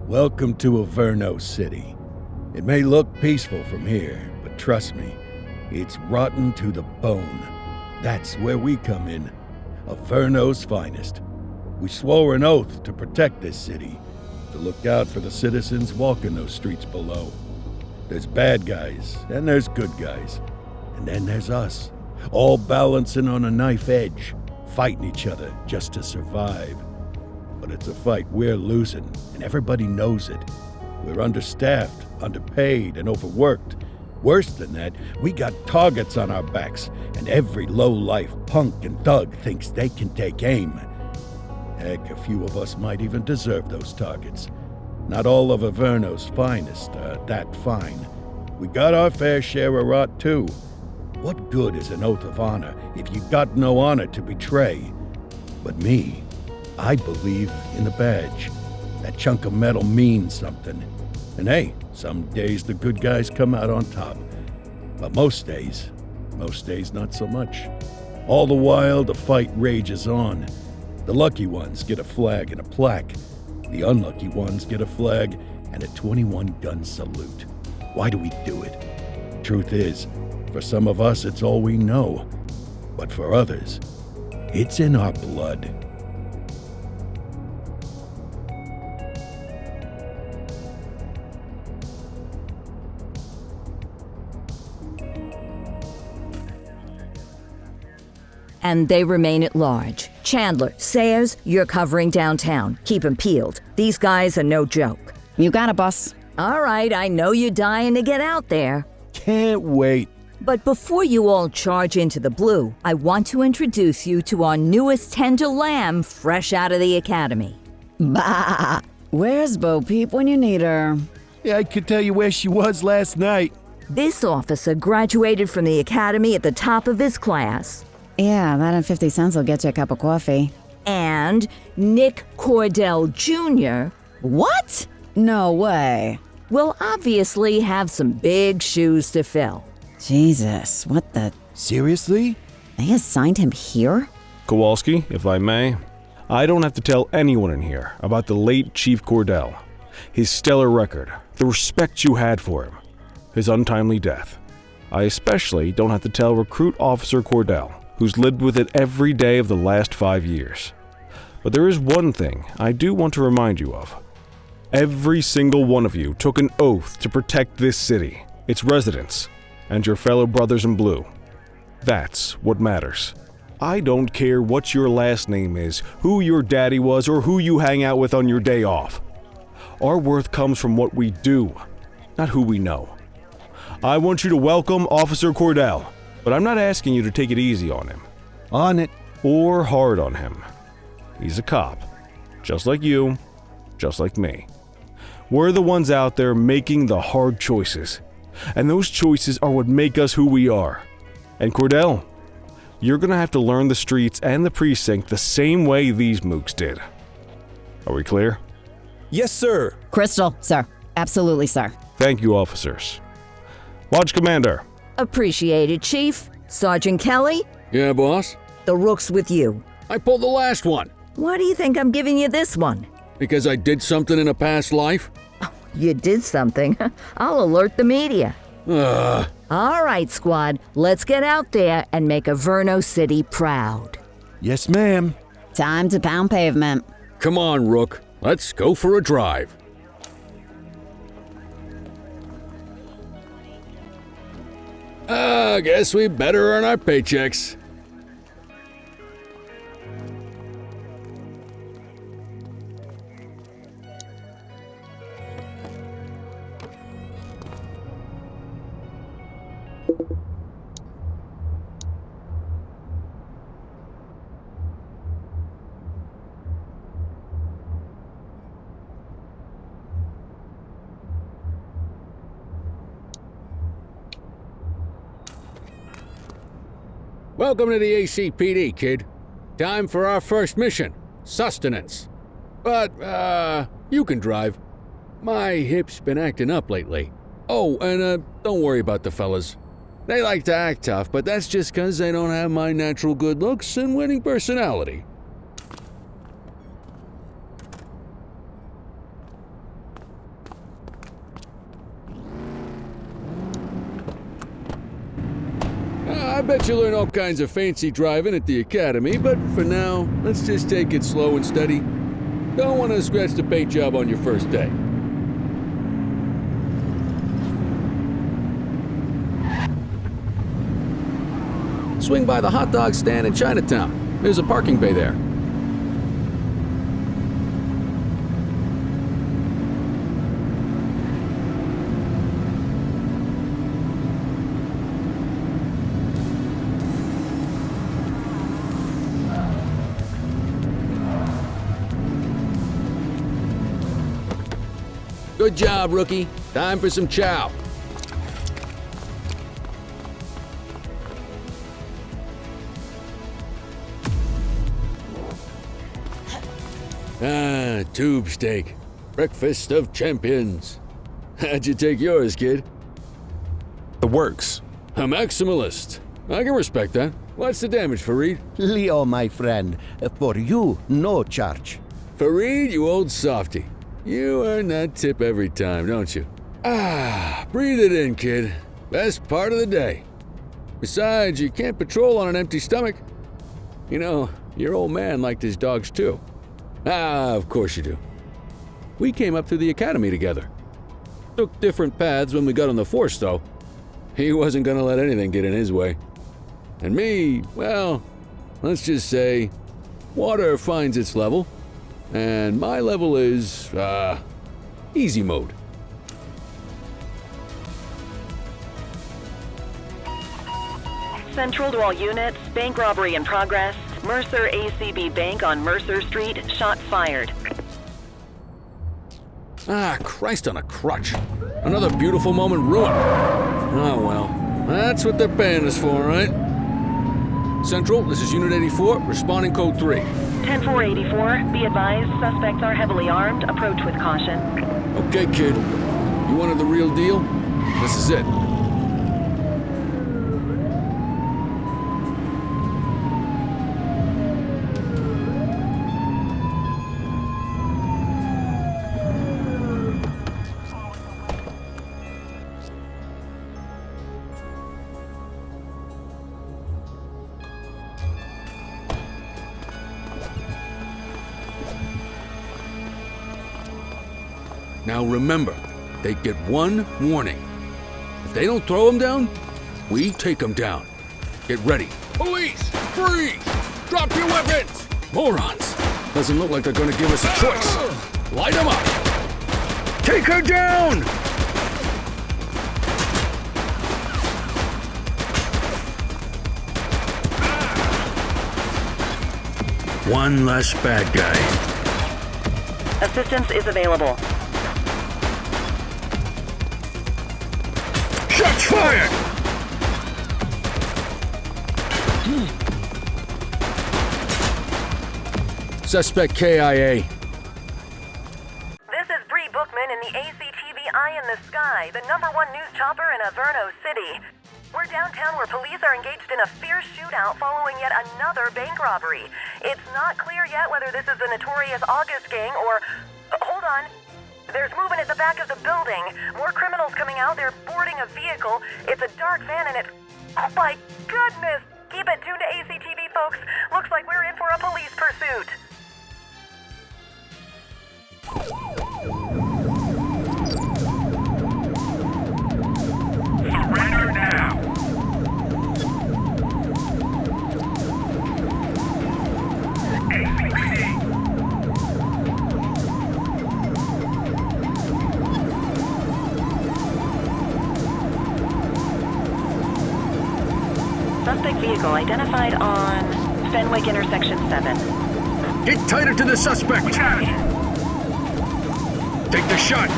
Welcome to Averno City. It may look peaceful from here, but trust me, it's rotten to the bone. That's where we come in. Averno's finest. We swore an oath to protect this city, to look out for the citizens walking those streets below. There's bad guys, and there's good guys. And then there's us, all balancing on a knife edge, fighting each other just to survive. But it's a fight we're losing, and everybody knows it. We're understaffed, underpaid, and overworked. Worse than that, we got targets on our backs, and every low-life punk and thug thinks they can take aim. Heck, a few of us might even deserve those targets. Not all of Averno's finest are that fine. We got our fair share of rot, too. What good is an oath of honor if you got no honor to betray? But me, I believe in the badge. That chunk of metal means something. And hey, some days the good guys come out on top. But most days not so much. All the while, the fight rages on. The lucky ones get a flag and a plaque. The unlucky ones get a flag and a 21-gun salute. Why do we do it? Truth is, for some of us, it's all we know. But for others, it's in our blood. And they remain at large. Chandler, Sayers, you're covering downtown. Keep 'em peeled. These guys are no joke. You got it, boss. All right, I know you're dying to get out there. Can't wait. But before you all charge into the blue, I want to introduce you to our newest tender lamb fresh out of the academy. Bah! Where's Bo Peep when you need her? Yeah, I could tell you where she was last night. This officer graduated from the academy at the top of his class. Yeah, that and 50 cents will get you a cup of coffee. And Nik Kordell Jr. What? No way. will obviously have some big shoes to fill. Jesus, what the... Seriously? They assigned him here? Kowalski, if I may, I don't have to tell anyone in here about the late Chief Kordell, his stellar record, the respect you had for him, his untimely death. I especially don't have to tell Recruit Officer Kordell, who's lived with it every day of the last 5 years. But there is one thing I do want to remind you of. Every single one of you took an oath to protect this city, its residents, and your fellow brothers in blue. That's what matters. I don't care what your last name is, who your daddy was, or who you hang out with on your day off. Our worth comes from what we do, not who we know. I want you to welcome Officer Kordell, but I'm not asking you to take it easy on him. On it. Or hard on him. He's a cop, just like you, just like me. We're the ones out there making the hard choices, and those choices are what make us who we are. And Kordell, you're gonna have to learn the streets and the precinct the same way these mooks did. Are we clear? Yes, sir. Crystal, sir. Absolutely, sir. Thank you, officers. Lodge Commander. Appreciate it, Chief. Sergeant Kelly, Yeah, boss? the rook's with you. I pulled the last one. Why do you think I'm giving you this one? Because I did something in a past life? You did something. I'll alert the media. Ugh. All right, squad, let's get out there and make Averno City proud. Yes, ma'am. Time to pound pavement. Come on, Rook. Let's go for a drive. I guess we better earn our paychecks. Welcome to the ACPD, kid. Time for our first mission, sustenance. But, you can drive. My hip's been acting up lately. Oh, and, don't worry about the fellas. They like to act tough, but that's just 'cause they don't have my natural good looks and winning personality. bet you learn all kinds of fancy driving at the academy, but for now, let's just take it slow and steady. Don't want to scratch the paint job on your first day. Swing by the hot dog stand in Chinatown. There's a parking bay there. Good job, rookie. Time for some chow. Ah, tube steak. Breakfast of champions. How'd you take yours, kid? The works. A maximalist. I can respect that. What's the damage, Fareed? Leo, my friend, for you, no charge. Fareed, you old softy. You earn that tip every time, don't you? Ah, breathe it in, kid. Best part of the day. Besides, you can't patrol on an empty stomach. You know, your old man liked his dogs too. Ah, of course you do. We came up through the academy together. Took different paths when we got on the force, though. He wasn't gonna let anything get in his way. And me, well, let's just say, water finds its level. And my level is, easy mode. Central to all units, bank robbery in progress. Mercer ACB Bank on Mercer Street, shots fired. Ah, Christ on a crutch. Another beautiful moment ruined. Oh well, that's what they're paying us for, right? Central, this is Unit 84, responding code 3. 10-484, be advised, suspects are heavily armed, approach with caution. Okay, kid. You wanted the real deal? This is it. Now remember, they get one warning. If they don't throw them down, we take them down. Get ready. Police! Freeze! Drop your weapons! Morons! Doesn't look like they're gonna give us a choice. Light them up! Take her down! One less bad guy. Assistance is available. Shots fired! Suspect KIA. This is Bree Bookman in the ACTV Eye in the Sky, the #1 news chopper in Averno City. We're downtown where police are engaged in a fierce shootout following yet another bank robbery. It's not clear yet whether this is the notorious August gang or... hold on. There's movement at the back of the building. More criminals coming out. They're boarding a vehicle. It's a dark van and it... oh my goodness! Keep it tuned to ACTV, folks. Looks like we're in for a police pursuit. Surrender now! Suspect vehicle identified on Fenwick intersection 7. Get tighter to the suspect! Take the shot!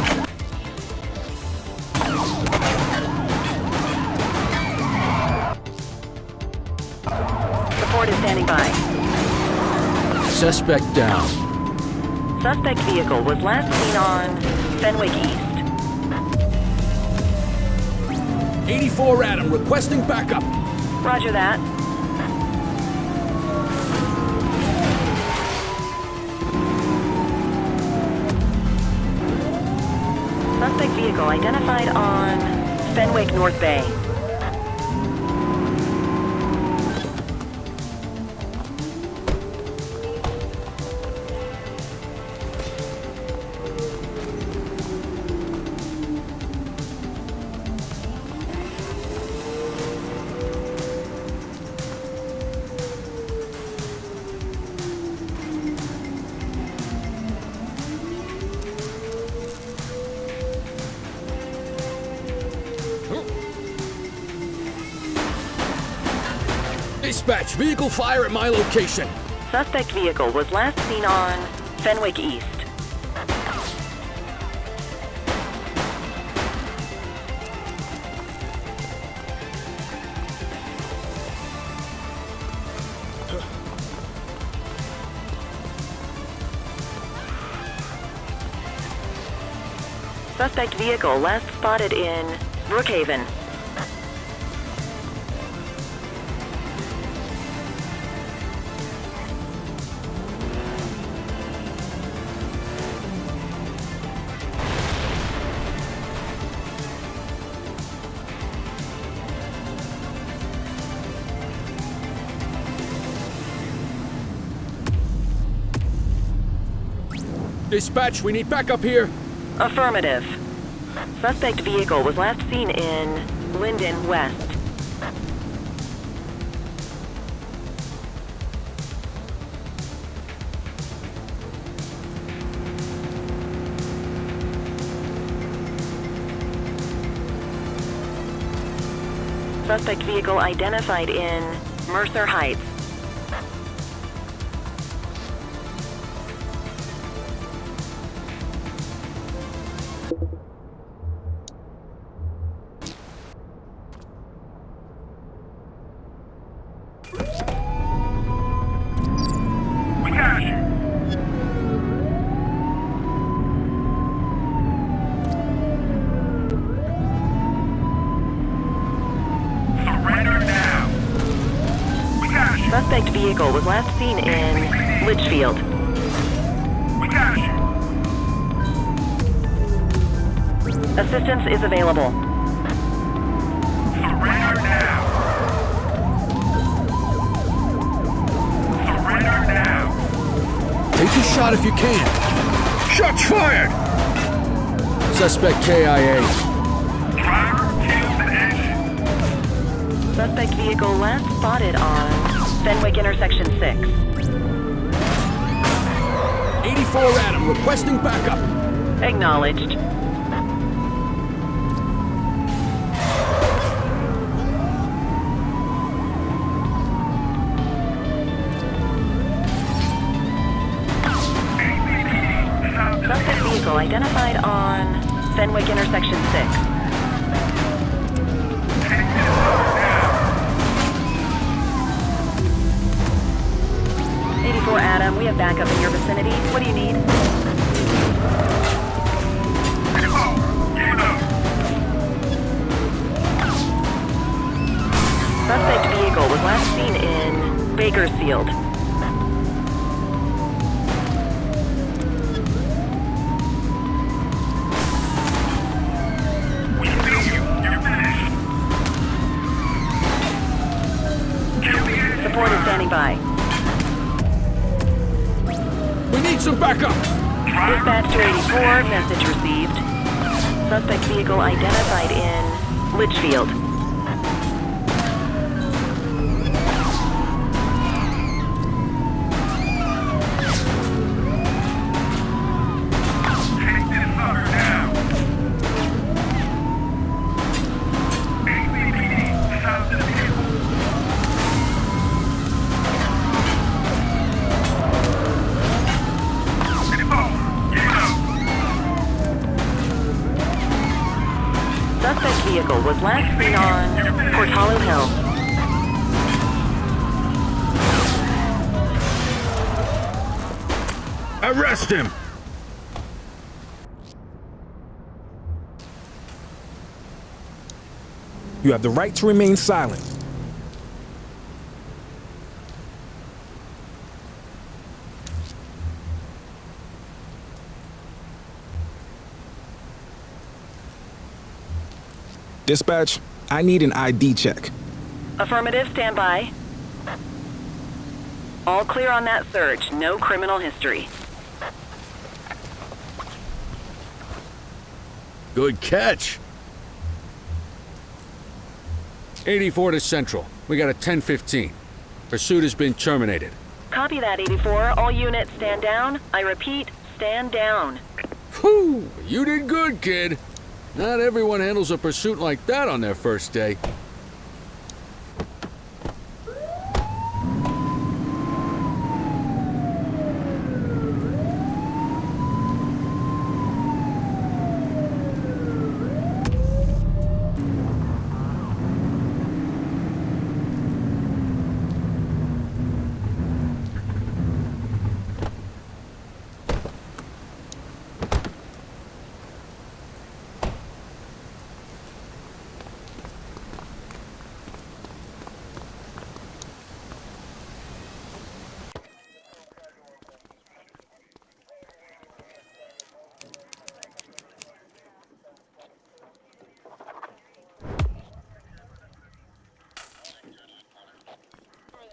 Support is standing by. Suspect down. Suspect vehicle was last seen on Fenwick East. 84 Adam requesting backup. Roger that. Suspect vehicle identified on Fenwick North Bay. Dispatch, vehicle fire at my location. Suspect vehicle was last seen on Fenwick East. Suspect vehicle last spotted in Brookhaven. Dispatch, we need backup here. Affirmative. Suspect vehicle was last seen in Linden West. Suspect vehicle identified in Mercer Heights. Suspect vehicle was last seen in Litchfield. Assistance is available. Surrender now. Surrender now. Take a shot if you can. Shots fired! Suspect KIA. Driver kills an engine. Suspect vehicle last spotted on Fenwick Intersection 6. 84 Adam, requesting backup. Acknowledged. Suspect vehicle identified on Fenwick Intersection 6. 84 Adam, we have backup in your vicinity. What do you need? Suspect vehicle was last seen in Bakersfield. Support is standing by. We need some backup. Dispatch to 84, message received. Suspect vehicle identified in Litchfield. Suspect vehicle was last seen on Port Hollow Hill. Arrest him! You have the right to remain silent. Dispatch, I need an ID check. Affirmative, stand by. All clear on that search, no criminal history. Good catch. 84 to Central. We got a 10:15. Pursuit has been terminated. Copy that, 84. All units stand down. I repeat, stand down. Whew! You did good, kid. Not everyone handles a pursuit like that on their first day.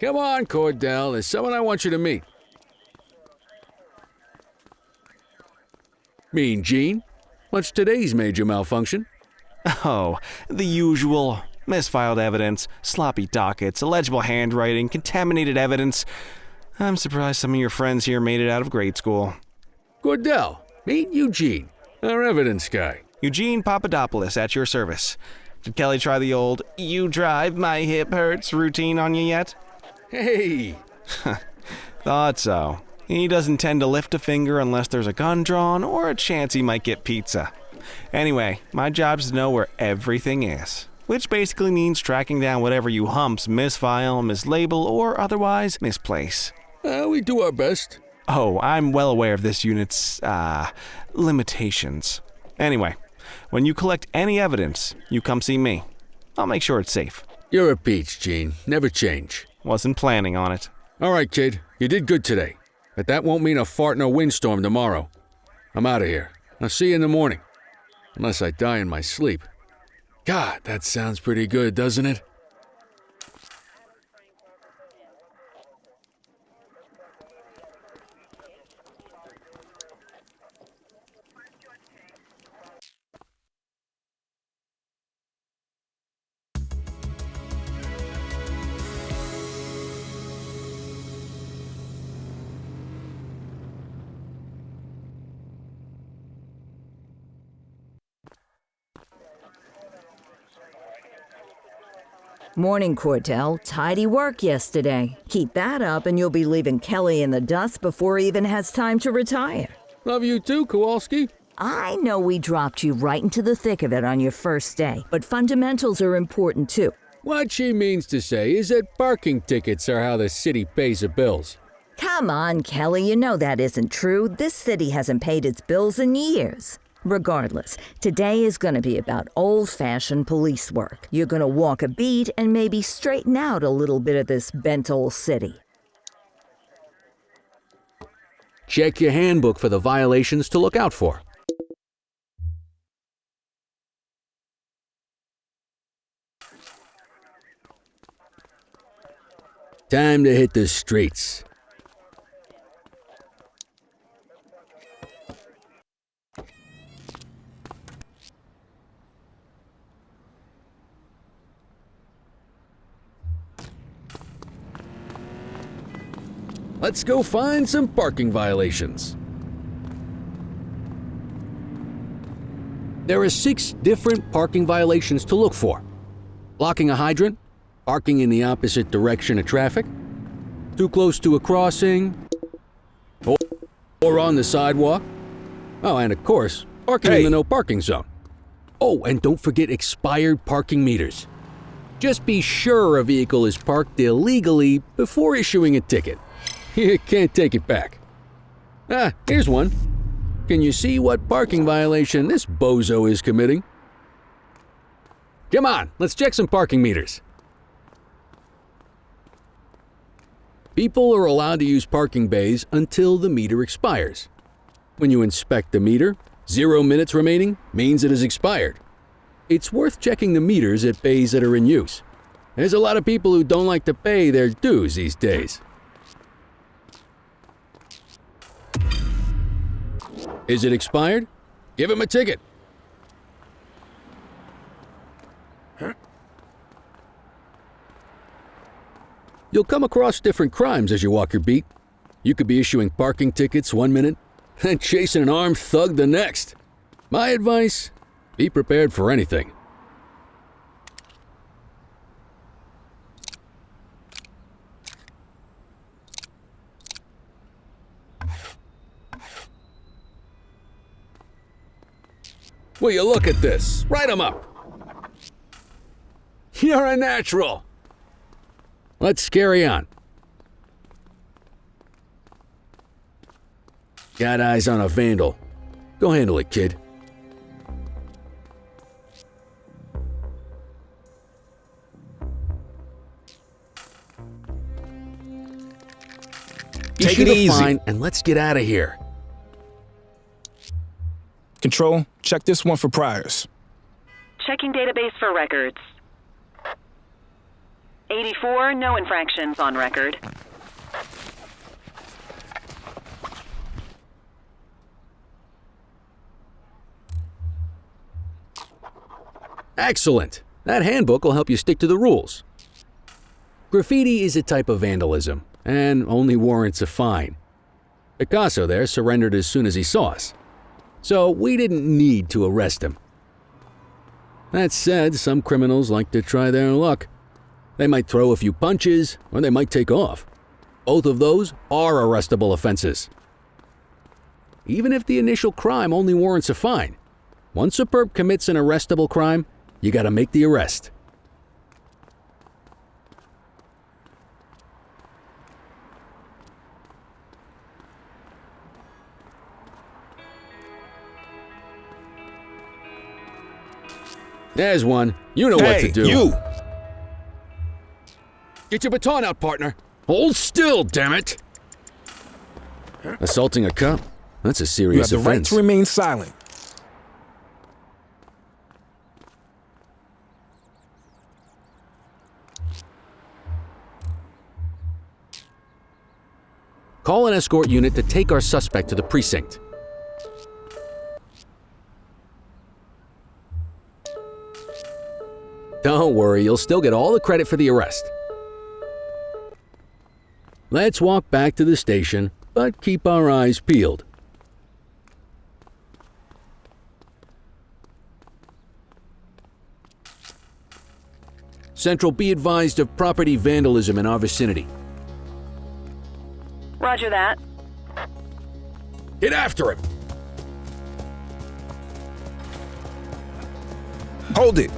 Come on, Cordell. There's someone I want you to meet. Mean Gene? What's today's major malfunction? Oh, the usual. Misfiled evidence, sloppy dockets, illegible handwriting, contaminated evidence. I'm surprised some of your friends here made it out of grade school. Cordell, meet Eugene, our evidence guy. Eugene Papadopoulos at your service. Did Kelly try the old, "you drive, my hip hurts" routine on you yet? Hey! Thought so. He doesn't tend to lift a finger unless there's a gun drawn or a chance he might get pizza. Anyway, my job's to know where everything is, which basically means tracking down whatever you humps misfile, mislabel, or otherwise misplace. We do our best. Oh, I'm well aware of this unit's, limitations. Anyway, when you collect any evidence, you come see me. I'll make sure it's safe. You're a peach, Gene. Never change. Wasn't planning on it. All right, kid. You did good today. But that won't mean a fart in a windstorm tomorrow. I'm out of here. I'll see you in the morning. Unless I die in my sleep. God, that sounds pretty good, doesn't it? Morning, Cordell. Tidy work yesterday. Keep that up and you'll be leaving Kelly in the dust before he even has time to retire. Love you too, Kowalski. I know we dropped you right into the thick of it on your first day, but fundamentals are important too. What she means to say is that parking tickets are how the city pays the bills. Come on, Kelly, you know that isn't true. This city hasn't paid its bills in years. Regardless, today is going to be about old-fashioned police work. You're going to walk a beat and maybe straighten out a little bit of this bent old city. Check your handbook for the violations to look out for. Time to hit the streets. Let's go find some parking violations. There are 6 different parking violations to look for. Blocking a hydrant, parking in the opposite direction of traffic, too close to a crossing, or on the sidewalk. Oh, and of course, parking in the no parking zone. Oh, and don't forget expired parking meters. Just be sure a vehicle is parked illegally before issuing a ticket. You can't take it back. Ah, here's one. Can you see what parking violation this bozo is committing? Come on, let's check some parking meters. People are allowed to use parking bays until the meter expires. When you inspect the meter, 0 minutes remaining means it has expired. It's worth checking the meters at bays that are in use. There's a lot of people who don't like to pay their dues these days. Is it expired? Give him a ticket. You'll come across different crimes as you walk your beat. You could be issuing parking tickets 1 minute, and chasing an armed thug the next. My advice, be prepared for anything. Will you look at this? Write 'em up. You're a natural. Let's carry on. Got eyes on a vandal. Go handle it, kid. Take it Issue the easy. fine and let's get out of here. Control, check this one for priors. Checking database for records. 84, no infractions on record. Excellent! That handbook will help you stick to the rules. Graffiti is a type of vandalism, and only warrants a fine. Picasso there surrendered as soon as he saw us, so we didn't need to arrest him. That said, some criminals like to try their luck. They might throw a few punches, or they might take off. Both of those are arrestable offenses. Even if the initial crime only warrants a fine, once a perp commits an arrestable crime, you gotta make the arrest. There's one. You know what to do. You! Get your baton out, partner. Hold still, damn it! Assaulting a cop? That's a You serious have the right offense. to remain silent. Call an escort unit to take our suspect to the precinct. Don't worry, you'll still get all the credit for the arrest. Let's walk back to the station, but keep our eyes peeled. Central, be advised of property vandalism in our vicinity. Roger that. Get after him! Hold it.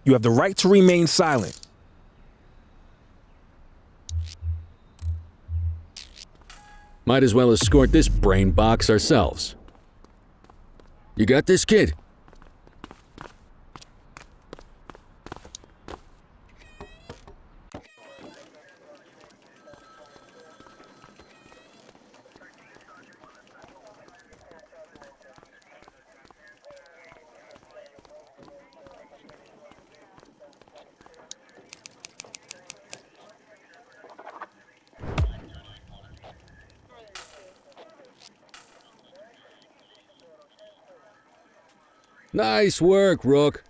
You have the right to remain silent. Might as well escort this brain box ourselves. You got this, kid? Nice work, Rook.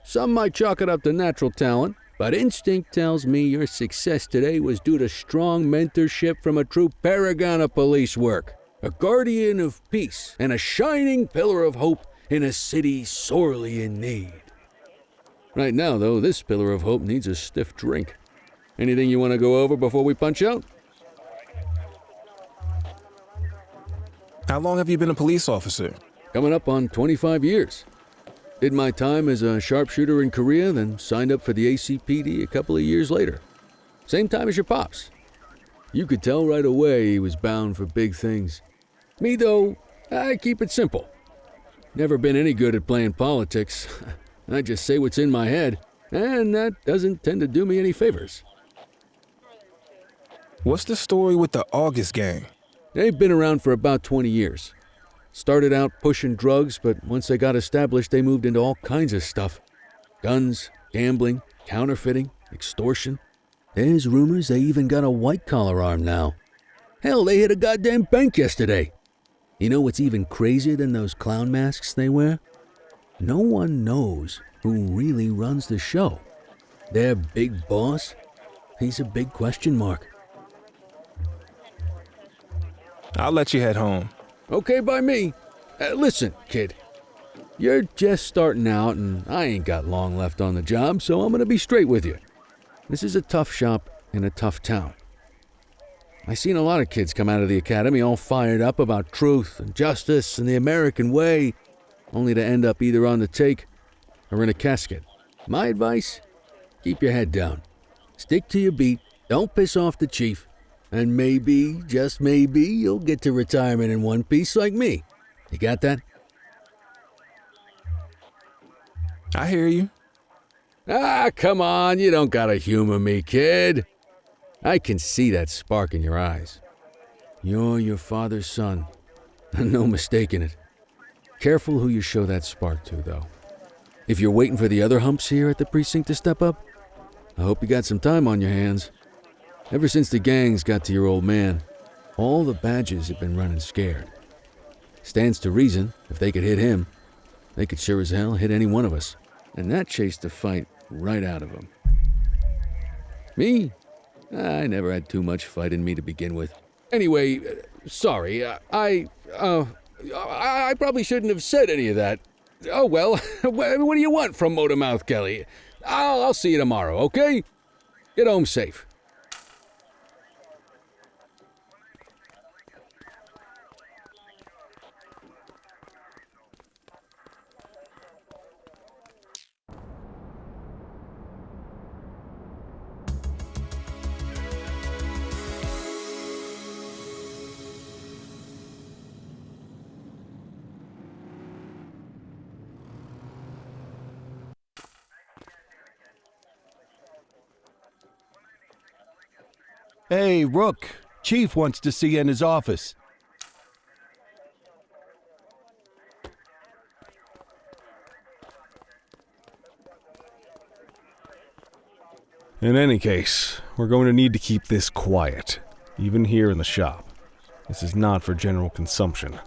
Some might chalk it up to natural talent, but instinct tells me your success today was due to strong mentorship from a true paragon of police work, a guardian of peace, and a shining pillar of hope in a city sorely in need. Right now, though, this pillar of hope needs a stiff drink. Anything you want to go over before we punch out? How long have you been a police officer? Coming up on 25 years. Did my time as a sharpshooter in Korea, then signed up for the ACPD a couple of years later. Same time as your pops. You could tell right away he was bound for big things. Me, though, I keep it simple. Never been any good at playing politics. I just say what's in my head, and that doesn't tend to do me any favors. What's the story with the August gang? They've been around for about 20 years. Started out pushing drugs, but once they got established, they moved into all kinds of stuff. Guns, gambling, counterfeiting, extortion. There's rumors they even got a white-collar arm now. Hell, they hit a goddamn bank yesterday. You know what's even crazier than those clown masks they wear? No one knows who really runs the show. Their big boss? He's a big question mark. I'll let you head home. Okay by me. Listen, kid. You're just starting out, and I ain't got long left on the job, so I'm gonna be straight with you. This is a tough shop in a tough town. I seen a lot of kids come out of the academy all fired up about truth and justice and the American way, only to end up either on the take or in a casket. My advice? Keep your head down. Stick to your beat, don't piss off the chief, and maybe, just maybe, you'll get to retirement in one piece like me. You got that? I hear you. Ah, come on, you don't gotta humor me, kid. I can see that spark in your eyes. You're your father's son, No mistaking it. Careful who you show that spark to, though. If you're waiting for the other humps here at the precinct to step up, I hope you got some time on your hands. Ever since the gangs got to your old man, all the badges have been running scared. Stands to reason, if they could hit him, they could sure as hell hit any one of us. And that chased the fight right out of him. Me? I never had too much fight in me to begin with. Anyway, sorry, I probably shouldn't have said any of that. Oh well, what do you want from Motormouth Kelly? I'll see you tomorrow, okay? Get home safe. Hey, Rook. Chief wants to see you in his office. In any case, we're going to need to keep this quiet, even here in the shop. This is not for general consumption.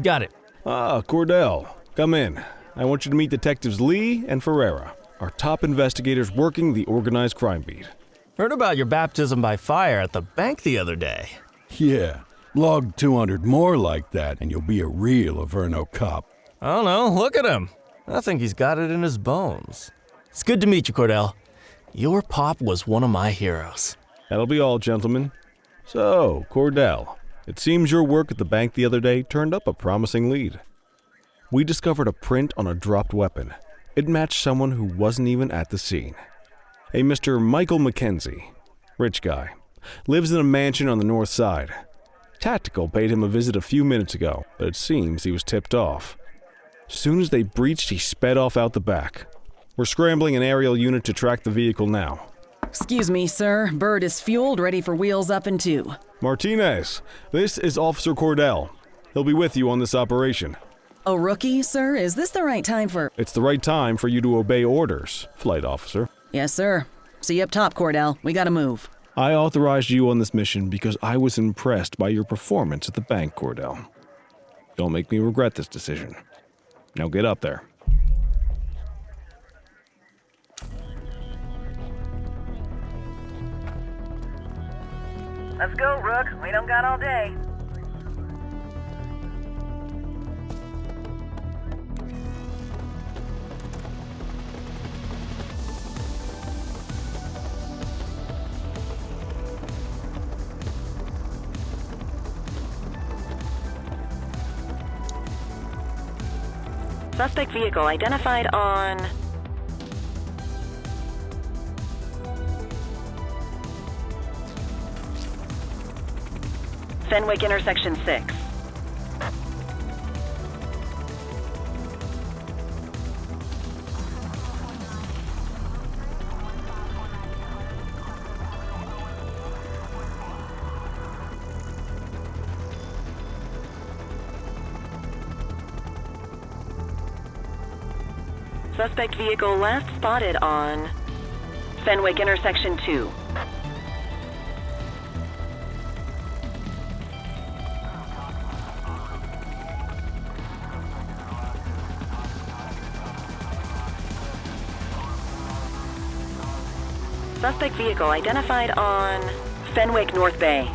Got it. Ah, Cordell, come in. I want you to meet Detectives Lee and Ferreira, our top investigators working the organized crime beat. Heard about your baptism by fire at the bank the other day. Yeah, log 200 more like that and you'll be a real Averno cop. I don't know, look at him. I think he's got it in his bones. It's good to meet you, Cordell. Your pop was one of my heroes. That'll be all, gentlemen. So, Cordell, it seems your work at the bank the other day turned up a promising lead. We discovered a print on a dropped weapon. It matched someone who wasn't even at the scene. A Mr. Michael McKenzie, rich guy, lives in a mansion on the north side. Tactical paid him a visit a few minutes ago, but it seems he was tipped off. Soon as they breached, he sped off out the back. We're scrambling an aerial unit to track the vehicle now. Excuse me, sir. Bird is fueled, ready for wheels up in 2. Martinez, this is Officer Cordell. He'll be with you on this operation. A rookie, sir? Is this the right time for... It's the right time for you to obey orders, flight officer. Yes, sir. See you up top, Cordell. We gotta move. I authorized you on this mission because I was impressed by your performance at the bank, Cordell. Don't make me regret this decision. Now get up there. Let's go, Rook. We don't got all day. Suspect vehicle identified on... Fenwick intersection 6. Suspect vehicle last spotted on Fenwick intersection 2. Suspect vehicle identified on Fenwick North Bay.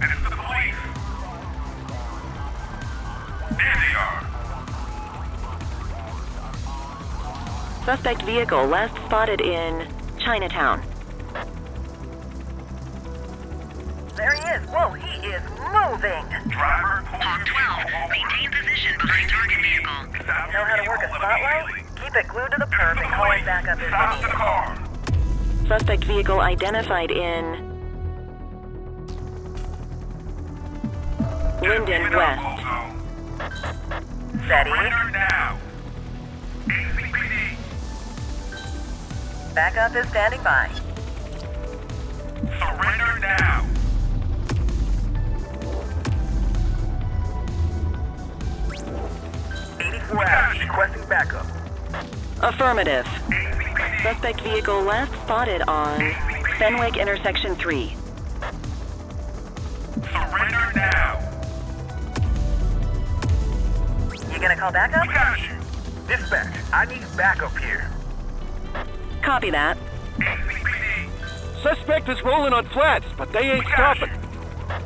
And it's the police. There they are. Suspect vehicle last spotted in Chinatown. There he is. Whoa, he is moving. Driver, On 12, maintain position behind target vehicle. Know how to work a spotlight? Keep it glued to the perp and call it back up if stop you the need. car. Suspect vehicle identified in Linden West. Steady. Surrender now. ACPD. Backup is standing by. Surrender now. Requesting backup. Affirmative. Suspect vehicle last spotted on Fenwick Intersection 3. Surrender now. You gonna call backup? We got you. Dispatch, I need backup here. Copy that. ACPD. Suspect is rolling on flats, but they ain't stopping.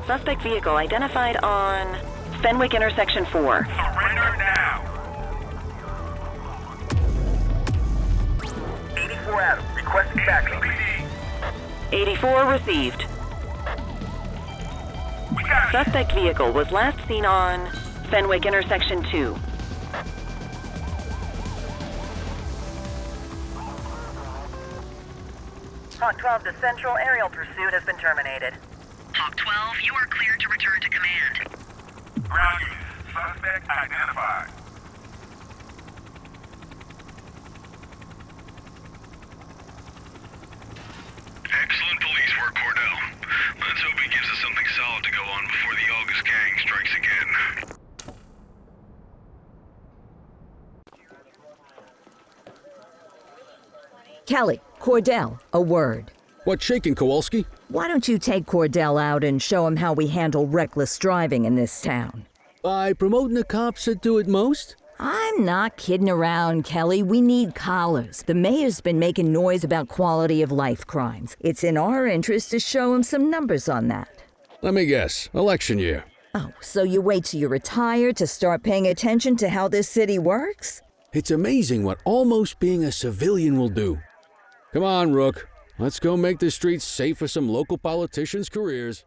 Suspect vehicle identified on Fenwick Intersection 4. Surrender now. 84 Adam, requesting backup. ACPD. 84 received. We got you. Suspect vehicle was last seen on Fenwick Intersection 2. Hawk 12 to Central, aerial pursuit has been terminated. Hawk 12, you are cleared to return to command. Ground units. Suspect identified. Excellent police work, Cordell. Let's hope he gives us something solid to go on before the August gang strikes again. Kelly, Cordell, a word. What's shaking, Kowalski? Why don't you take Cordell out and show him how we handle reckless driving in this town? By promoting the cops that do it most? I'm not kidding around, Kelly. We need collars. The mayor's been making noise about quality of life crimes. It's in our interest to show him some numbers on that. Let me guess. Election year. Oh, so you wait till you retire to start paying attention to how this city works? It's amazing what almost being a civilian will do. Come on, Rook. Let's go make the streets safe for some local politicians' careers.